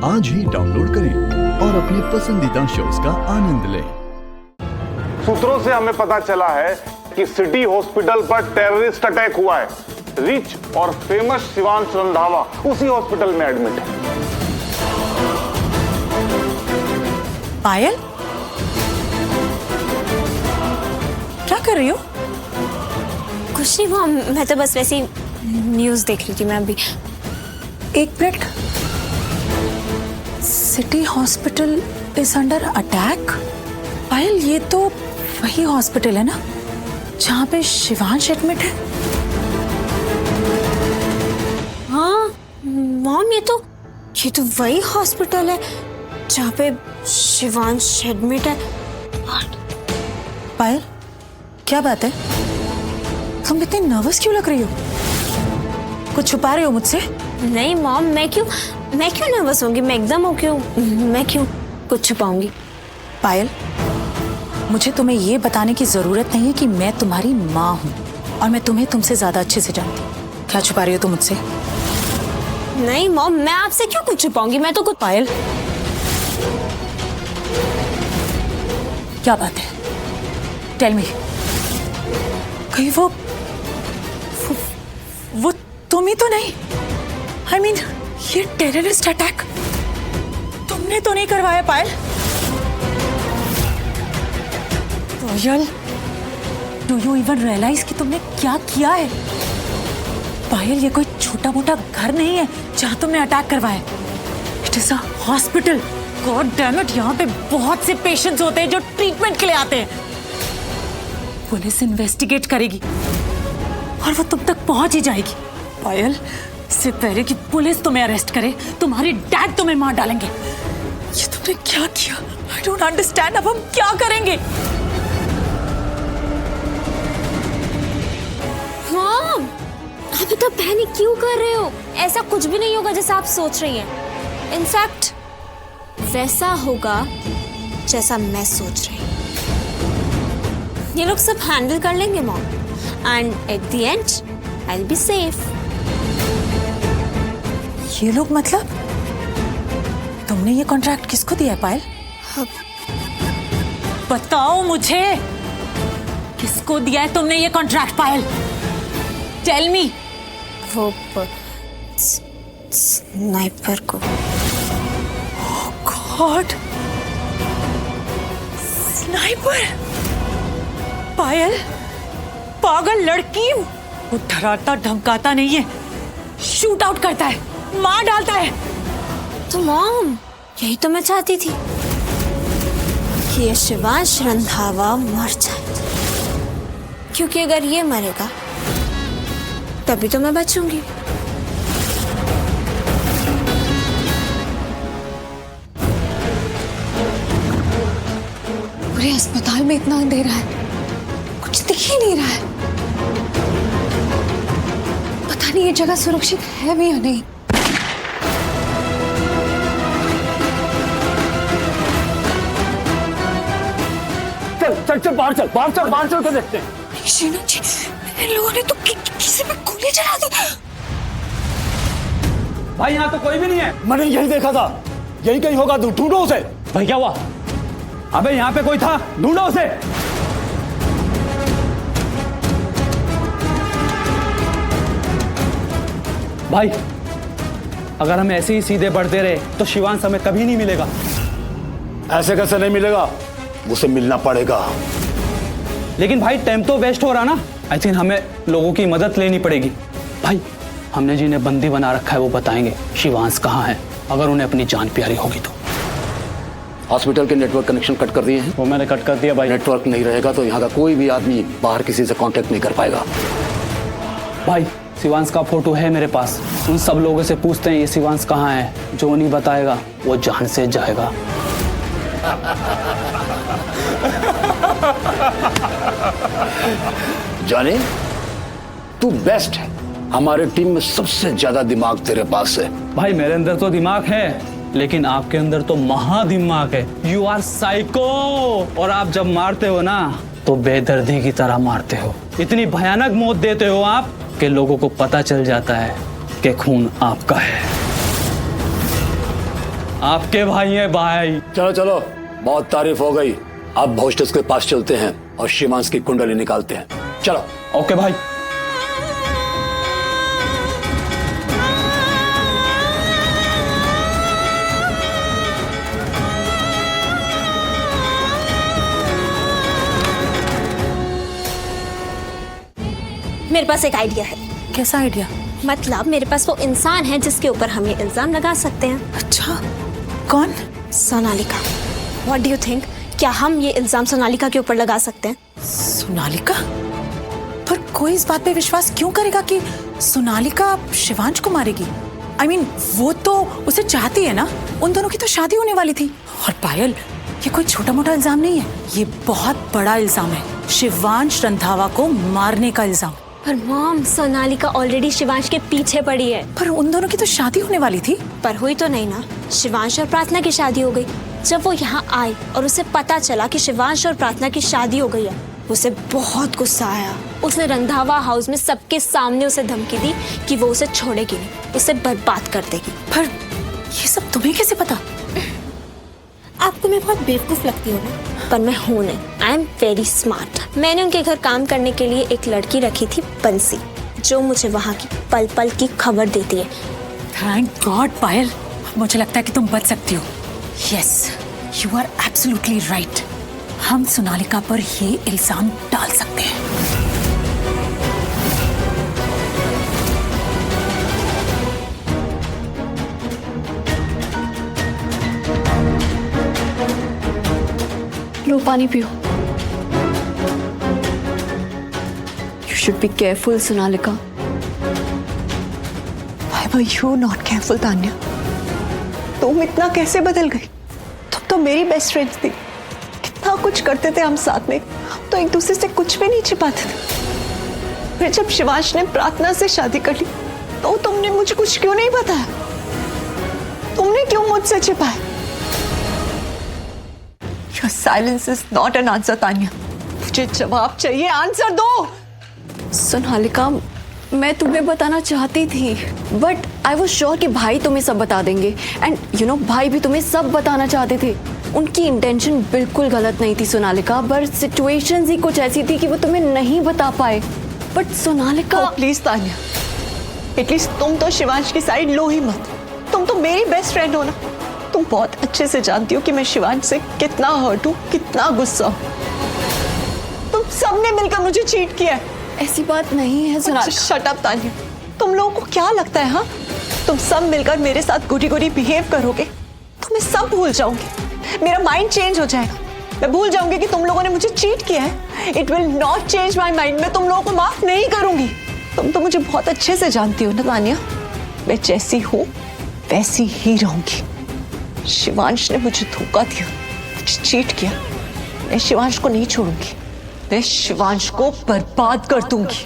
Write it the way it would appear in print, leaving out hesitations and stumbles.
आज ही डाउनलोड करें और अपने पसंदीदा शोज का आनंद लें। सूत्रों से हमें पता चला है कि सिटी हॉस्पिटल पर टेररिस्ट अटैक हुआ है। रिच और फेमस शिवांश रंधावा उसी हॉस्पिटल में एडमिट है। पायल, क्या कर रही हो? कुछ नहीं मॉम, मैं तो बस वैसे ही न्यूज़ देख रही थी मैं अभी। एक minute, city hospital is under attack? Payal, ये तो वही हॉस्पिटल है ना जहाँ पे शिवांश एडमिट है? हाँ मॉम, ये तो वही हॉस्पिटल है जहाँ पे शिवांश एडमिट है। पायल, क्या बात है? तुम इतनी नर्वस क्यों लग रही हो? कुछ छुपा रहे हो मुझसे? नहीं मॉम, मैं क्यों नर्वस होंगी? मैं एकदम ओके हूँ। मैं क्यों कुछ छुपाऊंगी? पायल, मुझे तुम्हें ये बताने की जरूरत नहीं है कि मैं तुम्हारी माँ हूँ और मैं तुम्हें तुमसे ज्यादा अच्छे से जानती हूँ। क्या छुपा रही हो तुम मुझसे? नहीं मॉम, मैं आपसे क्यों कुछ छुपाऊंगी? मैं तो कुछ। पायल, क्या बात है? Tell me. कहीं वो तुम ही तो नहीं? I mean, ये टेररिस्ट अटैक तुमने तो नहीं करवाया Payal? Payal, do you even realise कि तुमने क्या किया है? पायल, ये कोई छोटा मोटा घर नहीं है जहां तुमने अटैक करवाया। It is a hospital. God damn it, यहाँ पे बहुत से पेशेंट्स होते हैं जो ट्रीटमेंट के लिए आते हैं। पुलिस इन्वेस्टिगेट करेगी और वो तुम तक पहुंच ही जाएगी। पायल, इससे पहले कि पुलिस तुम्हें अरेस्ट करे, तुम्हारे डैड तुम्हें मार डालेंगे। ये तुमने क्या किया? I don't understand. अब हम क्या करेंगे? मॉम, आप इतना पैनिक क्यों कर रहे हो? ऐसा कुछ भी नहीं होगा जैसा आप सोच रही हैं। इनफैक्ट वैसा होगा जैसा मैं सोच रही हूँ। ये लोग सब हैंडल कर लेंगे mom, and at the and I will be safe. ये लोग मतलब? तुमने ये कॉन्ट्रैक्ट किसको दिया है पायल? बताओ मुझे, किसको दिया है तुमने ये कॉन्ट्रैक्ट पायल? Tell me. वो स्नाइपर को। God, sniper! पायल, पागल लड़की, वो डराता धमकाता नहीं है, शूट आउट करता है, मार डालता है। तो मॉम, यही तो मैं चाहती थी कि ये शिवांश रंधावा मर जाए, क्योंकि अगर ये मरेगा तभी तो मैं बचूंगी। पूरे अस्पताल में इतना अंधेरा है, कुछ दिख ही नहीं रहा है। पता नहीं ये जगह सुरक्षित है भी या नहीं। चल बाहर चल कर देखते हैं। शीनू जी, इन लोगों ने तो किसी पे गोली चला दी। भाई यहाँ तो कोई भी नहीं है। मैंने यही देखा था, यही कहीं होगा। ढूंढो उसे। भाई क्या हुआ? अबे यहाँ पे कोई था, ढूंढो उसे। भाई अगर हम ऐसे ही सीधे बढ़ते रहे तो शिवांश हमें कभी नहीं मिलेगा। ऐसे कैसे नहीं मिलेगा? उसे मिलना पड़ेगा। लेकिन भाई टाइम तो वेस्ट हो रहा ना। आई थिंक हमें लोगों की मदद लेनी पड़ेगी। भाई हमने जिन्हें बंदी बना रखा है वो बताएंगे शिवांश कहाँ है, अगर उन्हें अपनी जान प्यारी होगी तो। हॉस्पिटल के नेटवर्क कनेक्शन कट कर दिए हैं। वो मैंने कट कर दिया भाई। नेटवर्क नहीं रहेगा तो यहाँ का कोई भी आदमी बाहर किसी से कांटेक्ट नहीं कर पाएगा। भाई शिवांश का फोटो है मेरे पास, उन सब लोगों से पूछते हैं ये शिवांश कहाँ है। जो नहीं बताएगा वो जान से जाएगा। जाने, तू बेस्ट है। हमारे टीम में सबसे ज्यादा दिमाग तेरे पास है। भाई मेरे अंदर तो दिमाग है, लेकिन आपके अंदर तो महादिमाग है। You are psycho. और आप जब मारते हो ना तो बेदर्दी की तरह मारते हो। इतनी भयानक मौत देते हो आप कि लोगों को पता चल जाता है कि खून आपका है। आपके भाई हैं भाई। चलो चलो, बहुत तारीफ हो गई। अब होस्टेस के पास चलते हैं और शिवांश की कुंडली निकालते हैं। चलो। ओके भाई। मेरे पास एक आइडिया है। कैसा आइडिया? मतलब मेरे पास वो इंसान है जिसके ऊपर हम ये इल्जाम लगा सकते हैं। अच्छा, कौन? Sonalika. What do you think? क्या हम ये इल्जाम सोनालिका के ऊपर लगा सकते हैं? सोनालिका? पर कोई इस बात पे विश्वास क्यों करेगा कि सोनालिका शिवांश को मारेगी? I mean, वो तो उसे चाहती है ना, उन दोनों की तो शादी होने वाली थी। और पायल, ये कोई छोटा मोटा इल्जाम नहीं है, ये बहुत बड़ा इल्जाम है, शिवांश रंधावा को मारने का इल्जाम। पर मॉम, सोनालिका ऑलरेडी शिवांश के पीछे पड़ी है। पर उन दोनों की तो शादी होने वाली थी। पर हुई तो नहीं ना। शिवांश और प्रार्थना की शादी हो गई। जब वो यहाँ आई और उसे पता चला कि शिवांश और प्रार्थना की शादी हो गई है, उसे बहुत गुस्सा आया। उसने रंधावा हाउस में सबके सामने उसे धमकी दी कि वो उसे छोड़ेगी नहीं, उसे बर्बाद कर देगी। पर ये सब तुम्हें कैसे पता? आपको मैं बहुत बेवकूफ लगती हूँ ना, पर मैं हूँ नहीं। I am very smart. मैंने उनके घर काम करने के लिए एक लड़की रखी थी, बंसी, जो मुझे वहाँ की पल पल की खबर देती है। थैंक गॉड पायल, मुझे लगता है कि तुम बच सकती हो। Yes, you are absolutely right. हम सोनालिका पर ये इल्जाम डाल सकते हैं। लो पानी पियो। You should be careful, Sonalika. Why were you not careful, Tanya? तुम इतना कैसे बदल गई? तुम तो मेरी बेस्ट फ्रेंड थी, कितना कुछ करते थे हम साथ में, हम तो एक दूसरे से कुछ भी नहीं छिपाते थे। फिर जब शिवांश ने प्रार्थना से शादी कर ली, तो तुमने मुझे कुछ क्यों नहीं बताया? तुमने क्यों मुझसे छिपाया? Your silence is not an answer, Tanya. मुझे जवाब चाहिए, आंसर दो। सोनालिका, मैं तुम्हें बताना चाहती थी, बट आई वॉज श्योर कि भाई तुम्हें सब बता देंगे। एंड यू नो, भाई भी तुम्हें सब बताना चाहते थे। उनकी इंटेंशन बिल्कुल गलत नहीं थी सोनालिका, बट सिचुएशंस ही कुछ ऐसी थी कि वो तुम्हें नहीं बता पाए। But Sonalika, please Tanya, at least तुम तो शिवांश की साइड लो ही मत। तुम तो मेरी बेस्ट फ्रेंड हो ना, तुम बहुत अच्छे से जानती हो कि मैं शिवांश से कितना हर्ट हूँ, कितना गुस्सा हूँ। तुम सबने मिलकर मुझे चीट किया है। ऐसी बात नहीं है सोनालिका। शट अप तान्या, तुम लोगों को क्या लगता है, हाँ? तुम सब मिलकर मेरे साथ गुडी गुडी बिहेव करोगे तो मैं सब भूल जाऊंगी, मेरा माइंड चेंज हो जाएगा। मैं भूल जाऊंगी कि तुम लोगों ने मुझे चीट किया है। It will not change my mind. मैं तुम लोगों को माफ नहीं करूंगी। तुम तो मुझे बहुत अच्छे से जानती हो ना तान्या, मैं जैसी हूँ वैसी ही रहूंगी। शिवांश ने मुझे धोखा दिया, मुझे चीट किया, मैं शिवांश को नहीं छोड़ूंगी, मैं शिवांश को बर्बाद कर दूंगी।